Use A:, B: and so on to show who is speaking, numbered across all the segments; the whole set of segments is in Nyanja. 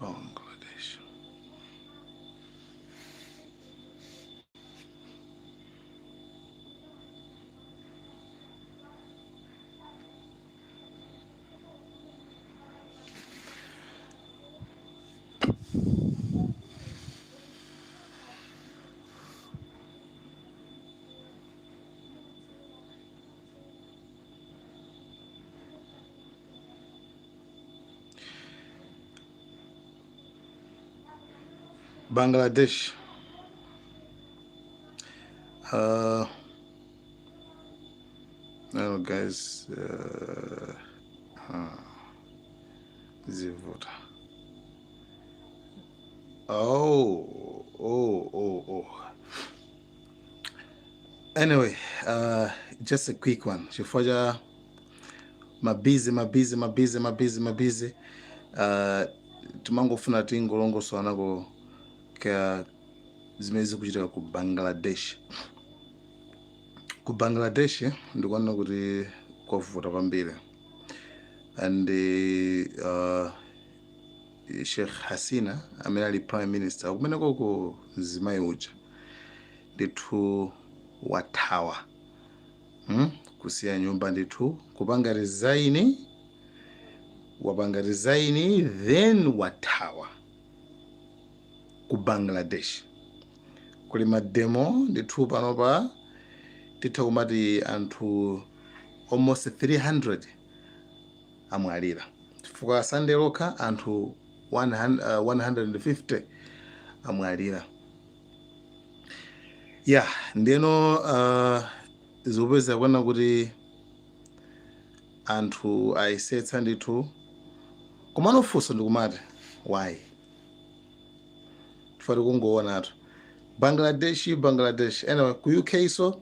A: Bangladesh. Bangladesh. No, guys. The voter. Oh. Anyway, just a quick one. Chifoja mabizi. Tumangofuna tingolongoso nako ka zimezi kuchitika ku Bangladesh. Ku Bangladesh ndikuona kuti kwavuta kwambiri. And Sheikh Hasina amene ali prime minister kumeneko ku Zimayi uja ndithu wathawa kusiya nyumba ndithu kupanga wapanga resign then wathawa ku Bangladesh. Kuli mademo ndithu panopa titha kumati anthu almost 300 amwalira chifukwa Sunday lokha anthu 150 amwalira. Ndeno zikupeza kuona kuti anthu ayisetsa ndithu komano funso ndikumati why tifati kungoonatu Bangladesh. Anyway, ku UK so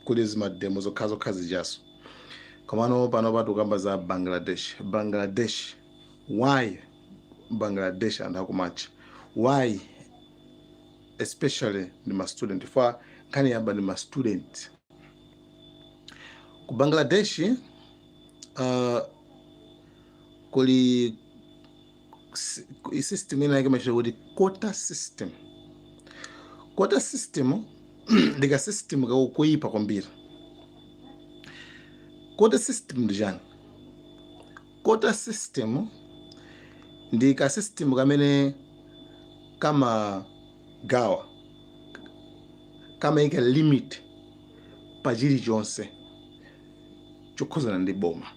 A: kuli zimademo zokha zijaso komano panopa tikukamba za Bangladesh. Why Bangladesh anthu akumacha? Why especially ndi ma student? For kani yamba ndi ma student ku Bangladesh. Kuli system ina yake machira kuti quota system ndika system kakuipa kwambiri. Quota system ndijani? Quota system ndika system kamene kama gawa kama ika limit pa chilichonse chokhuzana ndi boma.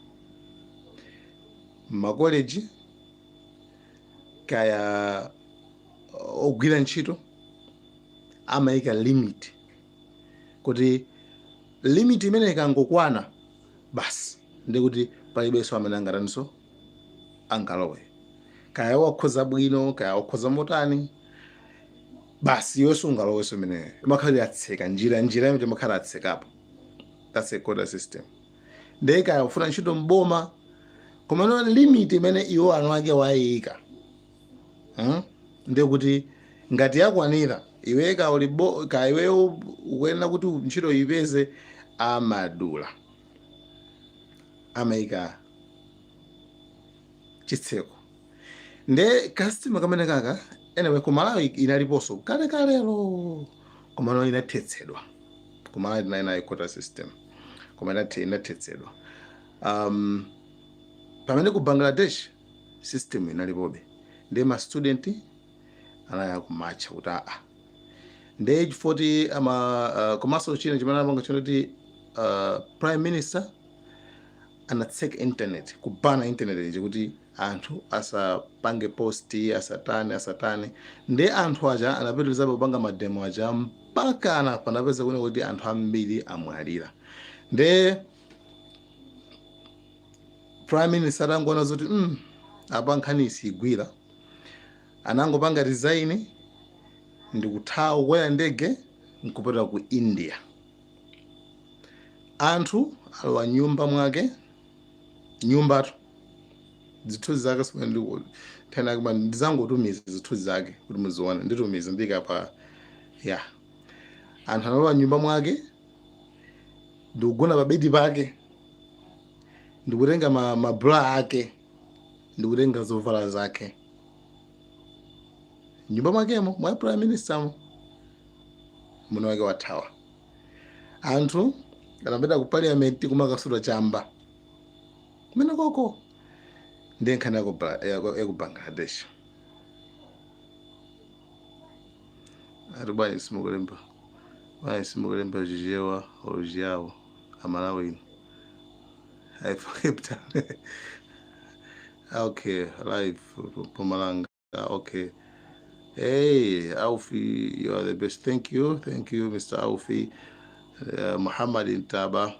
A: Makoleji kaya ogwira ntchito amayika limit kuti limit imene ikangokwana basi ndikuti palibenso amene angatanso angalowe, kaya wakhoza bwino kaya wakhoza motani basi iwenso ungalowenso imeneyo imakhala yatseka njira imene imakhala yatsekapo. That's a quota system. Ndiye kaya ufuna ntchito mboma komano limit imene iwo anu ake wayika ndiye kuti ngati yakwanira iweka ka iweyo ukuyenera kuti ntchito ipeze amadula amayika chitseko. Nde kastima kamene kaka anyway ku Malawi inaliponso kalelo komano inathetsedwa. Ku Malawi inayi quota system komano inathetsedwa. Pamene ku Bangladesh system inalipobe. Nde ma student anaya kumacha kuti nde chifoti komanso china chimene amanga choti prime minister anatseka internet, kubana internet kuti anthu asapange posti asatane. Nde anthu aja anapitiriza kupanga mademo aja mpaka panapeza kuti anthu ambiri amwalira. Nde prime minister angoona zoti apa nkhani isigwira, anangopanga resign ndikuthawa kukwera ndege nkupita ku India. Anthu alowa nyumba mwake, nyumbatu zithunzi zake simene tena kuma ndizangotumiza zithunzi zake kuti muzione, nditumiza ndika pa anthu alowa nyumba mwake ndikugona pa bedi pake, ndikutenga mabra ake, ndikutenga zovala zake nyumba mwakemo mwa prime minister muno wake wathawa anthu anapita ku parliament kumakasula chamba kumene koko ndi nkhani yaku Bangladesh. Ati bwanji simukulemba chichewa oluchiyawo amalawini aifakepta okay live Mpumalanga okay. Hey Aufi, you are the best. Thank you Mr. Aufi. Muhammad Intaba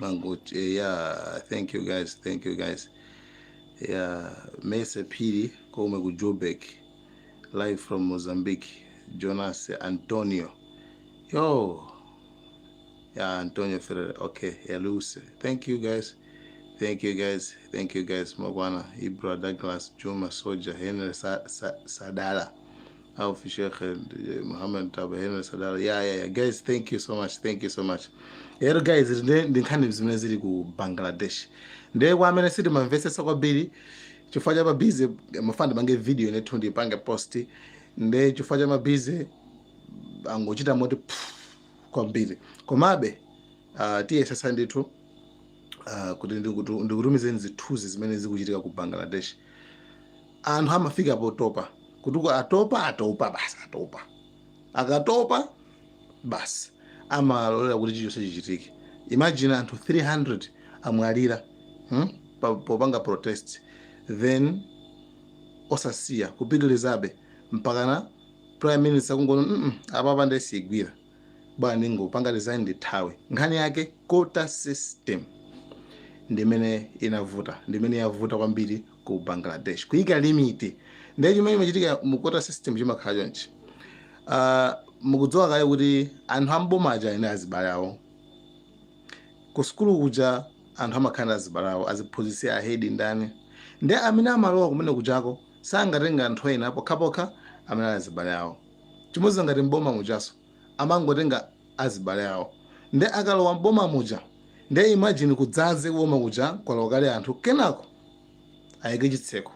A: Mangut, yeah, thank you guys. Yeah, Mesa Piri Kome Gujobek live from Mozambique. Jonas Antonio, yo, yeah, Antonio Ferrer, okay, yeah, Lucy, thank you guys. Magwana Ibra Douglas Juma Soja Henry Sadala Aufi Sheikh Muhammad Taba Henry Sadala, yeah guys, thank you so much. Ero guys, ndi nkhani zimene zili ku Bangladesh ndiye kwa amene siti mamvesesa kwambiri chifukwa cha mabize mafanda mange video inetu ndipange post ndiye chifukwa cha mabize angochita moti kwambiri komabe tiye sasa ndithu kuti ndikutumizeni zithuzi zimene zikuchitika ku Bangladesh. Anthu amafika potopa kuti atopa basi akatopa basi amalolera kuti chilichonse chichitike. Imagine anthu 300 amwalira popanga protest, then osasiya kupitilizabe mpakana prime minister kungono apapa ndesigwira bwana ngopanga design ndithawe. Nkhani yake quota system ndimene yavuta kwambiri ku Bangladesh, kuyika limit ndiye chimene chimachitika mu quota system chimakhala chonchi. Mukudziwa kale kuti anthu amboma aja ine azibale awo ku sukulu kuja anthu amakhala azibale awo aziphunzitsi ahedi ndani ndi amene amalowa kumene kujako sangatenga anthu ena pokhapokha amene azibale awo. Chimodzi ngati mboma mujaso amangotenga azibale awo ndi akalowa mboma muja ndi imagine kudzaze kuoma kuja kwalowa kale anthu kenako ayike chitseko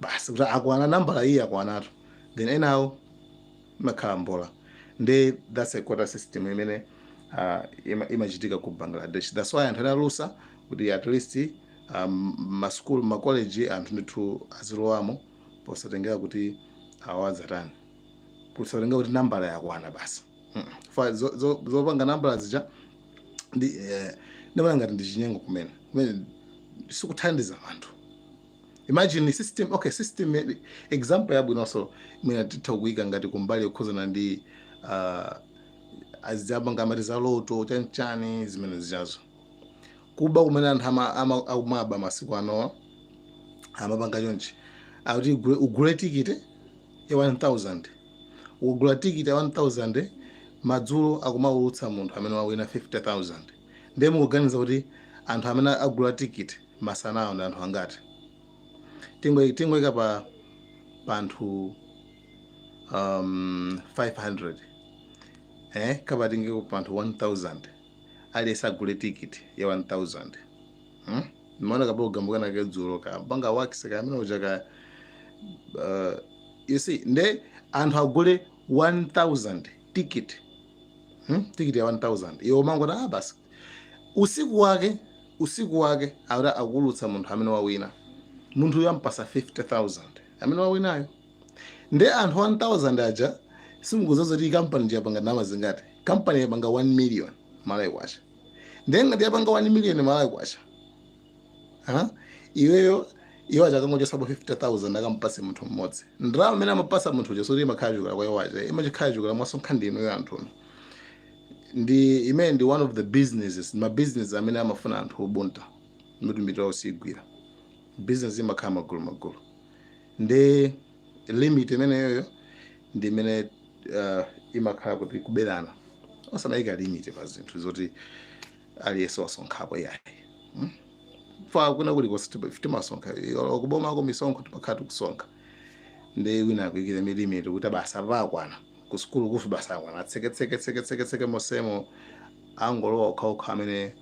A: basi kuti akwana nambala iyi akwanatu then enawo makhala mbola. Ndi that's a quota system imene imachitika ku Bangladesh. That's why anthu analusa kuti at least masukulu makoleji anthu ndithu azilowamo posatengera kuti awadzatani posatengera kuti nambala yakwana basi. Zopanga nambala zija ndimana ngati ndi chinyengo kumene sikuthandiza anthu. Imagine system, okay, system example yabwinonso mwina titha kuyika ngati kumbali yokhuzana ndi aziyabanga amati za loto chanchani zimene zichazo kuba kumene anthu amaba masiku anowa amapanga chonchi akuti ugule tikiti ya 1000 ugula tikiti ya 1000 madzulo akumaulutsa munthu amene wawina 50,000 ndiye mukuganiza kuti anthu amene agula tikiti masanawo ndi anthu angati? Tingoyika pa anthu 500 kapatingeko pa anthu 1000 aliyesa agule tikiti ya 1000 maona kabogambo kana kedzulo kabanga wakiseka amene ujaka you see nde anthu agule 1000 tikiti tikiti ya 1000 iyo mango basi usiku wake awura akulutsa munthu amene wawina munthu yampasa 50,000 amene wawinayo nde anthu 1000 aja simukuzoza kuti company ndiyapanga ndalama zingati. Company yapanga 1 million malayi kwacha nde ngati yapanga 1 million malayi kwacha iweyo achakangoja sabo 50,000 akampase munthu mmodzi. Ndalama amene amapasa munthu uja soti imakhala chukula kwa iwo aja imachikhala chukula mwasonkha ndino yo anthu ndi imene ndi one of the businesses business amene amafuna anthu obunta kuti mitawo sigwira business imakhala magulu ndi limit imene yoyo ndi imene imakhala kuti kuberana osanayika limit pa zinthu zoti aliyense wasonkhapo yayi fa kuna kuli ko 50 masonkha okuboma ko misonkho tipakhala kusonkha ndi wina akuyikira limit kuti basa pakwana ku sukulu kufi basa akwana tseke mosemo angolowa okha amene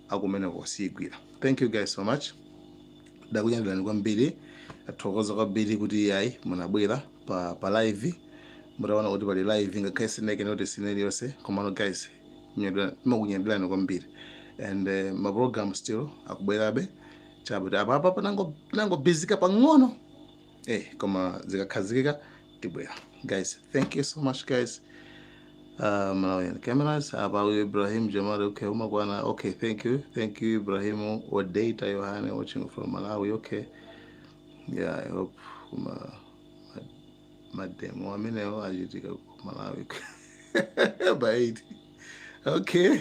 A: akumene kosigwira. Thank you guys so much. Dakuyandirani kwambiri athokoza kwambiri kuti ayi munabwera pa live, mutaona kuti pali live ngakhale sineke notice iliyonse, komano guys imakunyadirani kwambiri, and ma program still akubwerabe chabuti apa panangobizika pang'ono, koma zikakhazikika tibwera. Guys, thank you so much guys. Malawian cameras about Ibrahim Jamal. Okay, umakwana. Okay, thank you Ibrahim Odeta Yohane watching from Malawi. Okay, yeah, I hope madam wamenewo achitika Malawi baidi. Okay,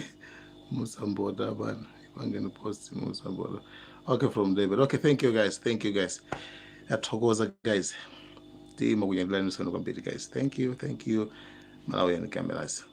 A: Musambota bana ipangeni post Musambota. Okay, from David. Okay, thank you guys, athokoza guys, timakunyadirani sono kwambiri guys. Thank you Malawian cameras.